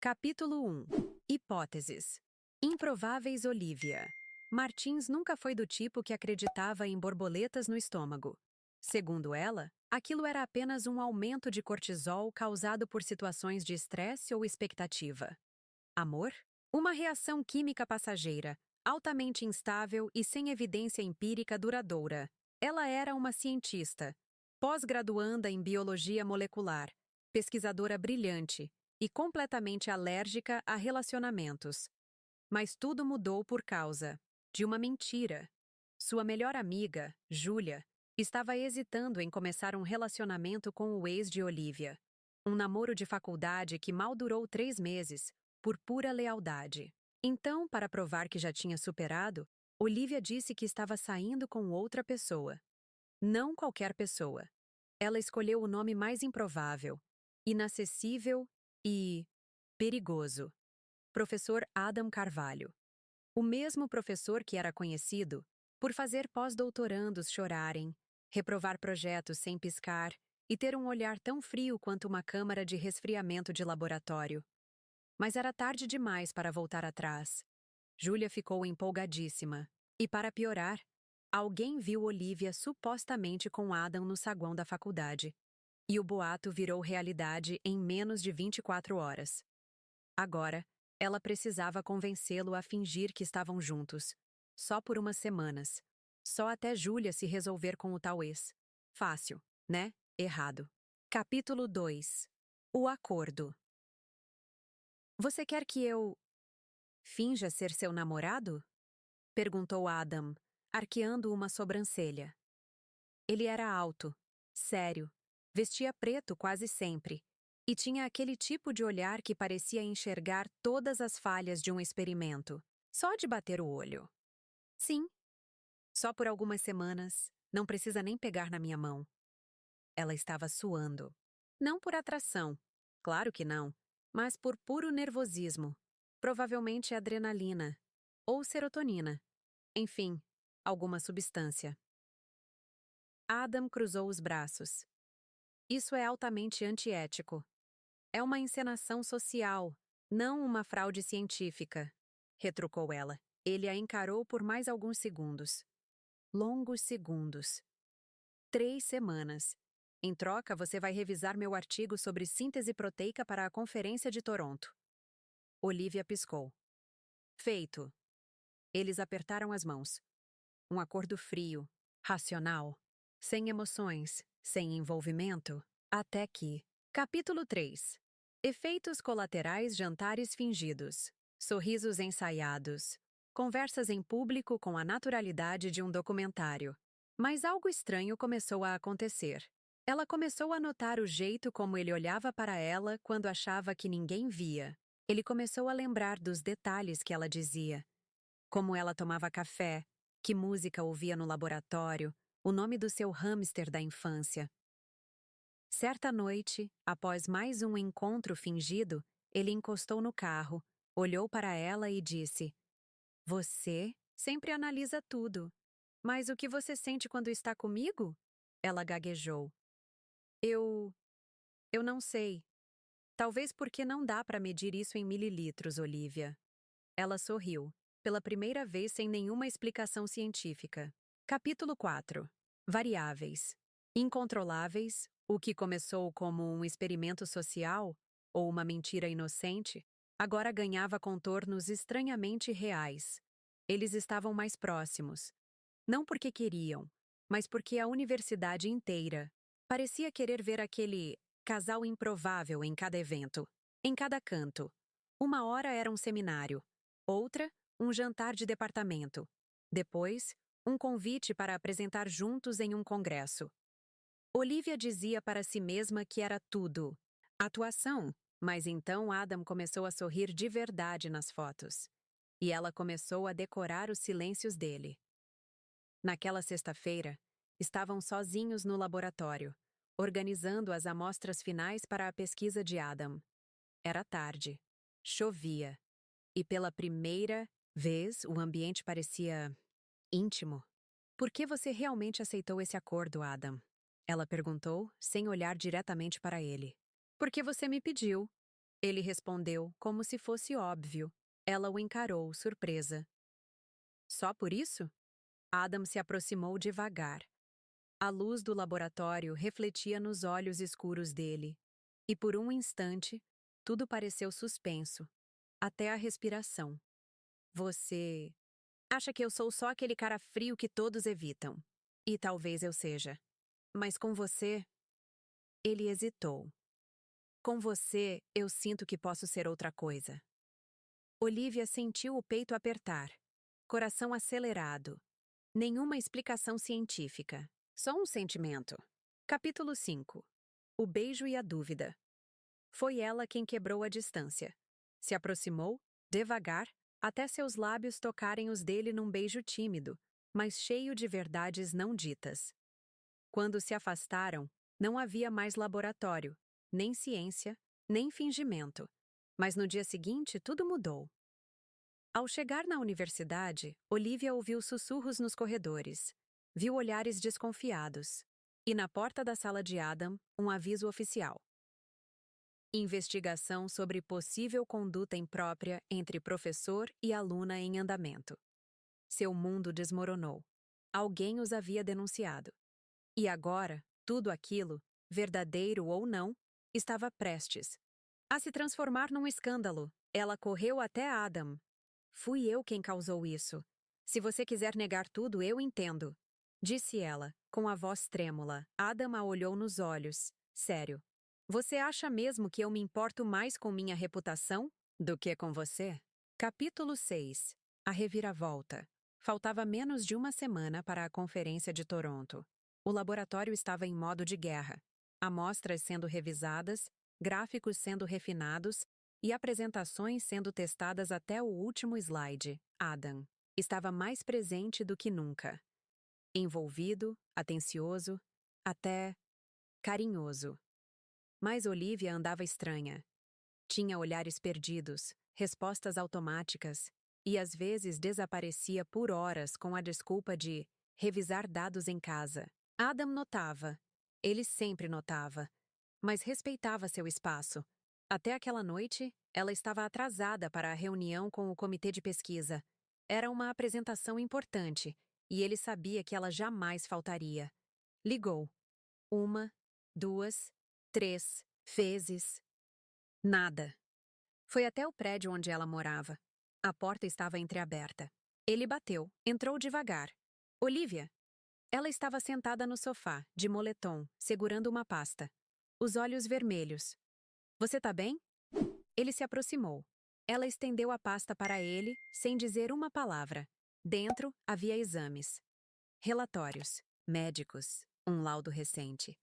Capítulo 1. Hipóteses. Improváveis Olivia. Martins nunca foi do tipo que acreditava em borboletas no estômago. Segundo ela, aquilo era apenas um aumento de cortisol causado por situações de estresse ou expectativa. Amor? Uma reação química passageira, altamente instável e sem evidência empírica duradoura. Ela era uma cientista, pós-graduanda em biologia molecular, pesquisadora brilhante e completamente alérgica a relacionamentos. Mas tudo mudou por causa de uma mentira. Sua melhor amiga, Júlia, estava hesitando em começar um relacionamento com o ex de Olivia. Um namoro de faculdade que mal durou 3 meses, por pura lealdade. Então, para provar que já tinha superado, Olivia disse que estava saindo com outra pessoa. Não qualquer pessoa. Ela escolheu o nome mais improvável, inacessível e perigoso. Professor Adam Carvalho. O mesmo professor que era conhecido por fazer pós-doutorandos chorarem, reprovar projetos sem piscar e ter um olhar tão frio quanto uma câmara de resfriamento de laboratório. Mas era tarde demais para voltar atrás. Júlia ficou empolgadíssima. E para piorar, alguém viu Olivia supostamente com Adam no saguão da faculdade. E o boato virou realidade em menos de 24 horas. Agora, ela precisava convencê-lo a fingir que estavam juntos. Só por umas semanas. Só até Júlia se resolver com o tal ex. Fácil, né? Errado. Capítulo 2. O acordo. Você quer que eu finja ser seu namorado? Perguntou Adam, arqueando uma sobrancelha. Ele era alto, sério, vestia preto quase sempre, e tinha aquele tipo de olhar que parecia enxergar todas as falhas de um experimento, só de bater o olho. Sim. Só por algumas semanas, não precisa nem pegar na minha mão. Ela estava suando. Não por atração, claro que não, mas por puro nervosismo. Provavelmente adrenalina. Ou serotonina. Enfim, alguma substância. Adam cruzou os braços. Isso é altamente antiético. É uma encenação social, não uma fraude científica, retrucou ela. Ele a encarou por mais alguns segundos. Longos segundos. 3 semanas. Em troca, você vai revisar meu artigo sobre síntese proteica para a Conferência de Toronto. Olivia piscou. Feito. Eles apertaram as mãos. Um acordo frio, racional, sem emoções, sem envolvimento, até que... Capítulo 3. Efeitos colaterais jantares fingidos. Sorrisos ensaiados. Conversas em público com a naturalidade de um documentário. Mas algo estranho começou a acontecer. Ela começou a notar o jeito como ele olhava para ela quando achava que ninguém via. Ele começou a lembrar dos detalhes que ela dizia. Como ela tomava café, que música ouvia no laboratório, o nome do seu hamster da infância. Certa noite, após mais um encontro fingido, ele encostou no carro, olhou para ela e disse: Você sempre analisa tudo. Mas o que você sente quando está comigo? Ela gaguejou. Eu não sei. Talvez porque não dá para medir isso em mililitros, Olivia. Ela sorriu, pela primeira vez sem nenhuma explicação científica. Capítulo 4. Variáveis. Incontroláveis, o que começou como um experimento social, ou uma mentira inocente, agora ganhava contornos estranhamente reais. Eles estavam mais próximos. Não porque queriam, mas porque a universidade inteira parecia querer ver aquele casal improvável em cada evento, em cada canto. Uma hora era um seminário, outra, um jantar de departamento. Depois, um convite para apresentar juntos em um congresso. Olivia dizia para si mesma que era tudo. Atuação, mas então Adam começou a sorrir de verdade nas fotos. E ela começou a decorar os silêncios dele. Naquela sexta-feira, estavam sozinhos no laboratório, organizando as amostras finais para a pesquisa de Adam. Era tarde. Chovia. E pela primeira vez o ambiente parecia íntimo. Por que você realmente aceitou esse acordo, Adam? Ela perguntou, sem olhar diretamente para ele. Porque você me pediu. Ele respondeu como se fosse óbvio. Ela o encarou, surpresa. Só por isso? Adam se aproximou devagar. A luz do laboratório refletia nos olhos escuros dele. E por um instante, tudo pareceu suspenso. Até a respiração. Você acha que eu sou só aquele cara frio que todos evitam. E talvez eu seja. Mas com você... Ele hesitou. Com você, eu sinto que posso ser outra coisa. Olivia sentiu o peito apertar. Coração acelerado. Nenhuma explicação científica. Só um sentimento. Capítulo 5. O beijo e a dúvida. Foi ela quem quebrou a distância. Se aproximou, devagar, até seus lábios tocarem os dele num beijo tímido, mas cheio de verdades não ditas. Quando se afastaram, não havia mais laboratório, nem ciência, nem fingimento. Mas no dia seguinte, tudo mudou. Ao chegar na universidade, Olivia ouviu sussurros nos corredores. Viu olhares desconfiados. E na porta da sala de Adam, um aviso oficial. Investigação sobre possível conduta imprópria entre professor e aluna em andamento. Seu mundo desmoronou. Alguém os havia denunciado. E agora, tudo aquilo, verdadeiro ou não, estava prestes a se transformar num escândalo. Ela correu até Adam. Fui eu quem causou isso. Se você quiser negar tudo, eu entendo. Disse ela, com a voz trêmula. Adam a olhou nos olhos. Sério. Você acha mesmo que eu me importo mais com minha reputação do que com você? Capítulo 6. A reviravolta. Faltava menos de uma semana para a Conferência de Toronto. O laboratório estava em modo de guerra. Amostras sendo revisadas, gráficos sendo refinados e apresentações sendo testadas até o último slide. Adam estava mais presente do que nunca. Envolvido, atencioso, até carinhoso. Mas Olivia andava estranha. Tinha olhares perdidos, respostas automáticas, e às vezes desaparecia por horas com a desculpa de revisar dados em casa. Adam notava. Ele sempre notava. Mas respeitava seu espaço. Até aquela noite, ela estava atrasada para a reunião com o comitê de pesquisa. Era uma apresentação importante, e ele sabia que ela jamais faltaria. Ligou. 1, 2, 3 vezes. Nada. Foi até o prédio onde ela morava. A porta estava entreaberta. Ele bateu, entrou devagar. Olivia! Ela estava sentada no sofá, de moletom, segurando uma pasta. Os olhos vermelhos. Você tá bem? Ele se aproximou. Ela estendeu a pasta para ele, sem dizer uma palavra. Dentro havia exames. Relatórios. Médicos. Um laudo recente.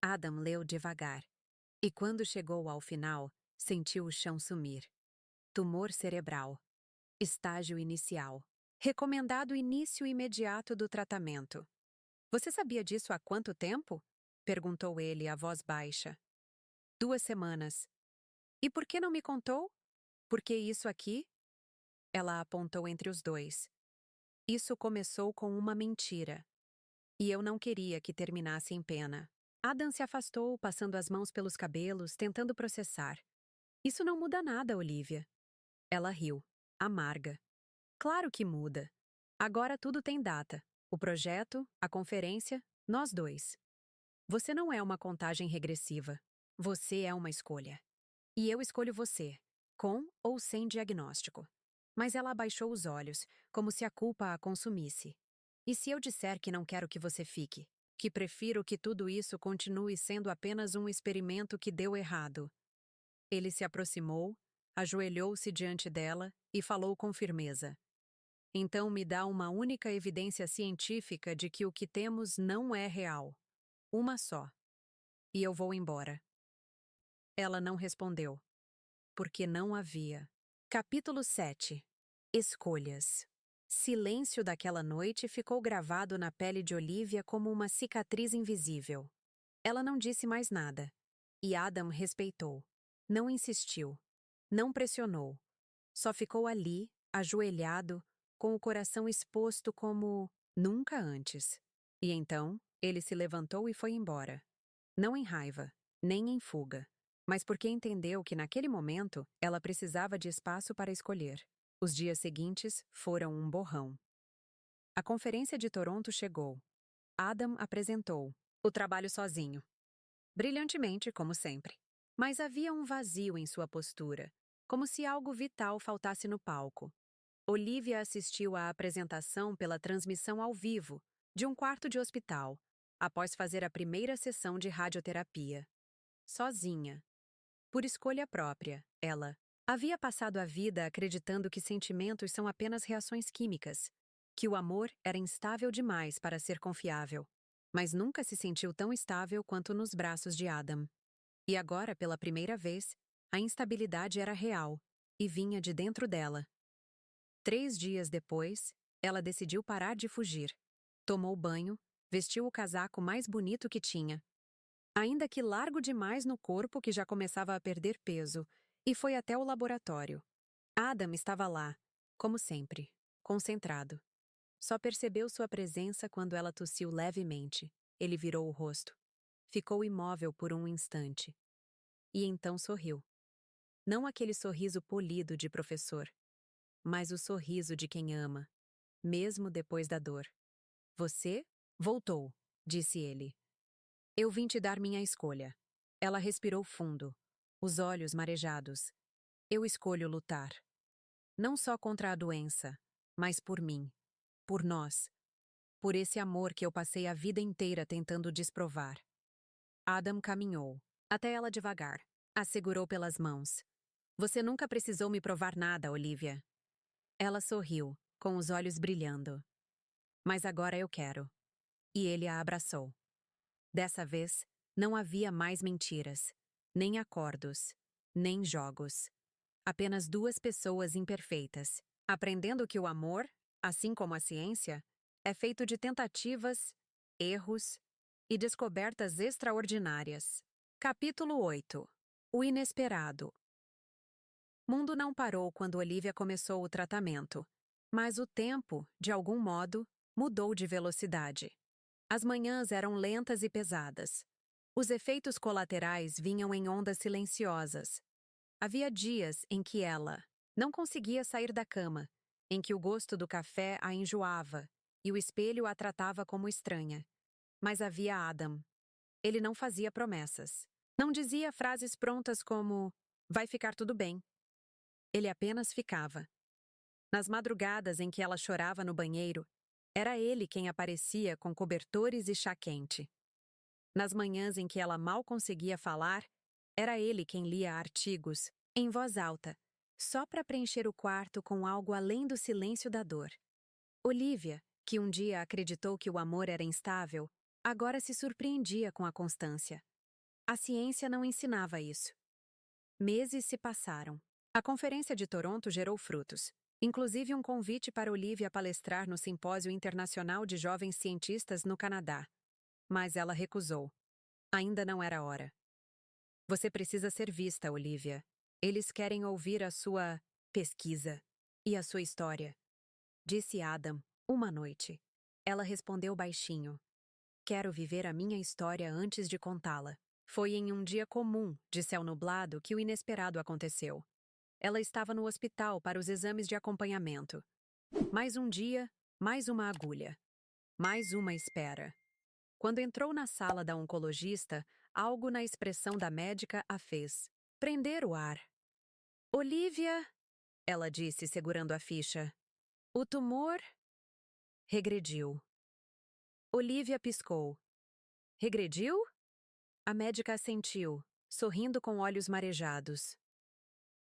Adam leu devagar. E quando chegou ao final, sentiu o chão sumir. Tumor cerebral. Estágio inicial. Recomendado início imediato do tratamento. Você sabia disso há quanto tempo? Perguntou ele, a voz baixa. 2 semanas. E por que não me contou? Porque isso aqui? Ela apontou entre os dois. Isso começou com uma mentira. E eu não queria que terminasse em pena. Adam se afastou, passando as mãos pelos cabelos, tentando processar. Isso não muda nada, Olivia. Ela riu, amarga. Claro que muda. Agora tudo tem data. O projeto, a conferência, nós dois. Você não é uma contagem regressiva. Você é uma escolha. E eu escolho você, com ou sem diagnóstico. Mas ela abaixou os olhos, como se a culpa a consumisse. E se eu disser que não quero que você fique? Que prefiro que tudo isso continue sendo apenas um experimento que deu errado? Ele se aproximou, ajoelhou-se diante dela e falou com firmeza. Então me dá uma única evidência científica de que o que temos não é real. Uma só. E eu vou embora. Ela não respondeu. Porque não havia. Capítulo 7. Escolhas. Silêncio daquela noite ficou gravado na pele de Olivia como uma cicatriz invisível. Ela não disse mais nada. E Adam respeitou. Não insistiu. Não pressionou. Só ficou ali, ajoelhado, com o coração exposto como nunca antes. E então, ele se levantou e foi embora. Não em raiva, nem em fuga. mas porque entendeu que naquele momento ela precisava de espaço para escolher. Os dias seguintes foram um borrão. A conferência de Toronto chegou. Adam apresentou o trabalho sozinho. Brilhantemente, como sempre. Mas havia um vazio em sua postura, como se algo vital faltasse no palco. Olivia assistiu à apresentação pela transmissão ao vivo, de um quarto de hospital, após fazer a primeira sessão de radioterapia. Sozinha. Por escolha própria, ela havia passado a vida acreditando que sentimentos são apenas reações químicas, que o amor era instável demais para ser confiável, mas nunca se sentiu tão estável quanto nos braços de Adam. E agora, pela primeira vez, a instabilidade era real e vinha de dentro dela. 3 dias depois, ela decidiu parar de fugir. Tomou banho, vestiu o casaco mais bonito que tinha, ainda que largo demais no corpo que já começava a perder peso, e foi até o laboratório. Adam estava lá, como sempre, concentrado. Só percebeu sua presença quando ela tossiu levemente. Ele virou o rosto. Ficou imóvel por um instante. E então sorriu. Não aquele sorriso polido de professor, mas o sorriso de quem ama, mesmo depois da dor. Você voltou, disse ele. Eu vim te dar minha escolha. Ela respirou fundo, os olhos marejados. Eu escolho lutar. Não só contra a doença, mas por mim, por nós, por esse amor que eu passei a vida inteira tentando desprovar. Adam caminhou, até ela devagar, a segurou pelas mãos. Você nunca precisou me provar nada, Olivia. Ela sorriu, com os olhos brilhando. Mas agora eu quero. E ele a abraçou. Dessa vez, não havia mais mentiras, nem acordos, nem jogos. Apenas duas pessoas imperfeitas, aprendendo que o amor, assim como a ciência, é feito de tentativas, erros e descobertas extraordinárias. Capítulo 8. O inesperado. Mundo não parou quando Olivia começou o tratamento, mas o tempo, de algum modo, mudou de velocidade. As manhãs eram lentas e pesadas. Os efeitos colaterais vinham em ondas silenciosas. Havia dias em que ela não conseguia sair da cama, em que o gosto do café a enjoava e o espelho a tratava como estranha. Mas havia Adam. Ele não fazia promessas. Não dizia frases prontas como vai ficar tudo bem. Ele apenas ficava. Nas madrugadas em que ela chorava no banheiro, era ele quem aparecia com cobertores e chá quente. Nas manhãs em que ela mal conseguia falar, era ele quem lia artigos, em voz alta, só para preencher o quarto com algo além do silêncio da dor. Olivia, que um dia acreditou que o amor era instável, agora se surpreendia com a constância. A ciência não ensinava isso. Meses se passaram. A Conferência de Toronto gerou frutos, inclusive um convite para Olivia palestrar no Simpósio Internacional de Jovens Cientistas no Canadá. Mas ela recusou. Ainda não era hora. Você precisa ser vista, Olivia. Eles querem ouvir a sua pesquisa e a sua história, disse Adam, uma noite. Ela respondeu baixinho. Quero viver a minha história antes de contá-la. Foi em um dia comum, de céu nublado, que o inesperado aconteceu. Ela estava no hospital para os exames de acompanhamento. Mais um dia, mais uma agulha. Mais uma espera. Quando entrou na sala da oncologista, algo na expressão da médica a fez prender o ar. Olivia, ela disse segurando a ficha. O tumor regrediu. Olivia piscou. Regrediu? A médica assentiu, sorrindo com olhos marejados.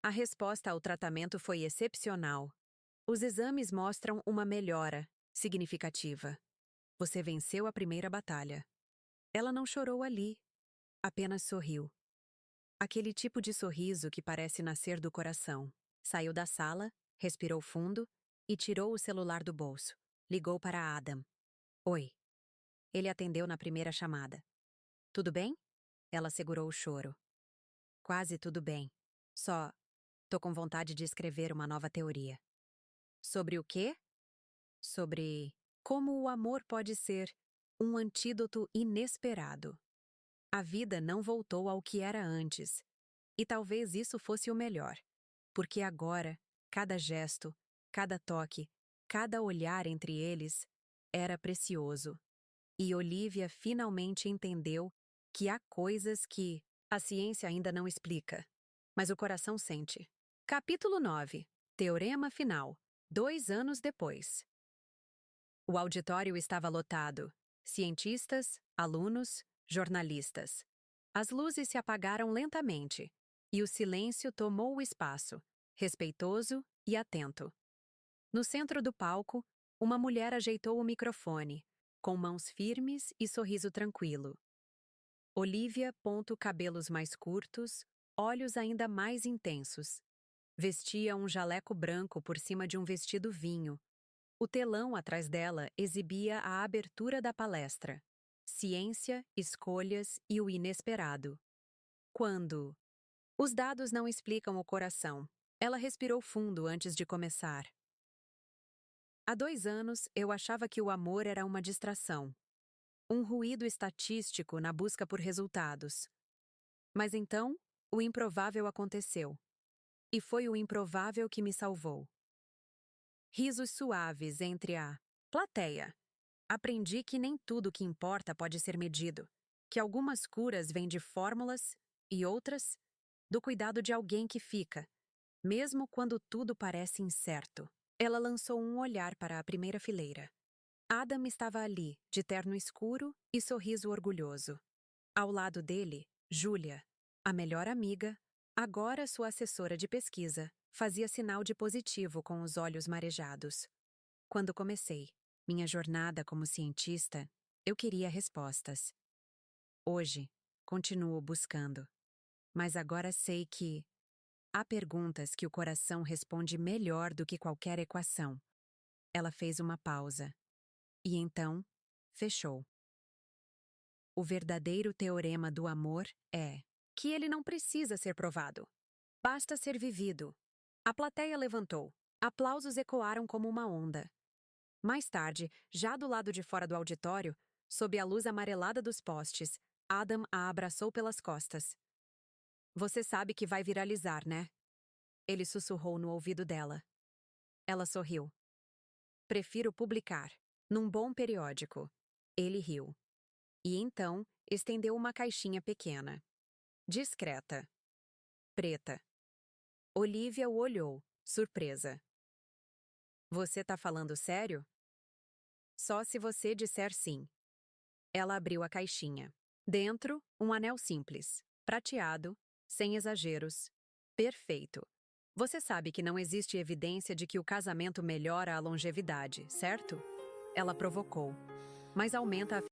A resposta ao tratamento foi excepcional. Os exames mostram uma melhora significativa. Você venceu a primeira batalha. Ela não chorou ali, apenas sorriu. Aquele tipo de sorriso que parece nascer do coração. Saiu da sala, respirou fundo e tirou o celular do bolso. Ligou para Adam. Oi. Ele atendeu na primeira chamada. Tudo bem? Ela segurou o choro. Quase tudo bem. Só tô com vontade de escrever uma nova teoria. Sobre o quê? Sobre como o amor pode ser um antídoto inesperado. A vida não voltou ao que era antes, E talvez isso fosse o melhor, porque agora, cada gesto, cada toque, cada olhar entre eles era precioso. E Olivia finalmente entendeu que há coisas que a ciência ainda não explica, mas o coração sente. Capítulo 9. Teorema final. 2 anos depois. O auditório estava lotado. Cientistas, alunos, jornalistas. As luzes se apagaram lentamente, e o silêncio tomou o espaço, respeitoso e atento. No centro do palco, uma mulher ajeitou o microfone, com mãos firmes e sorriso tranquilo. Olivia, cabelos mais curtos, olhos ainda mais intensos. Vestia um jaleco branco por cima de um vestido vinho. O telão atrás dela exibia a abertura da palestra: Ciência, Escolhas e o Inesperado. Quando os dados não explicam o coração, ela respirou fundo antes de começar. Há 2 anos, eu achava que o amor era uma distração, um ruído estatístico na busca por resultados. Mas então, o improvável aconteceu. E foi o improvável que me salvou. Risos suaves entre a plateia. Aprendi que nem tudo que importa pode ser medido, que algumas curas vêm de fórmulas e outras do cuidado de alguém que fica, mesmo quando tudo parece incerto. Ela lançou um olhar para a primeira fileira. Adam estava ali, de terno escuro e sorriso orgulhoso. Ao lado dele, Julia, a melhor amiga, agora sua assessora de pesquisa, fazia sinal de positivo com os olhos marejados. Quando comecei minha jornada como cientista, eu queria respostas. Hoje, continuo buscando. Mas agora sei que há perguntas que o coração responde melhor do que qualquer equação. Ela fez uma pausa. E então, fechou. O verdadeiro teorema do amor é que ele não precisa ser provado. Basta ser vivido. A plateia levantou. Aplausos ecoaram como uma onda. Mais tarde, já do lado de fora do auditório, sob a luz amarelada dos postes, Adam a abraçou pelas costas. Você sabe que vai viralizar, né? Ele sussurrou no ouvido dela. Ela sorriu. Prefiro publicar, num bom periódico. Ele riu. E então, estendeu uma caixinha pequena. Discreta. Preta. Olivia o olhou, surpresa. Você tá falando sério? Só se você disser sim. Ela abriu a caixinha. Dentro, um anel simples, prateado, sem exageros. Perfeito. Você sabe que não existe evidência de que o casamento melhora a longevidade, certo? Ela provocou. Mas aumenta a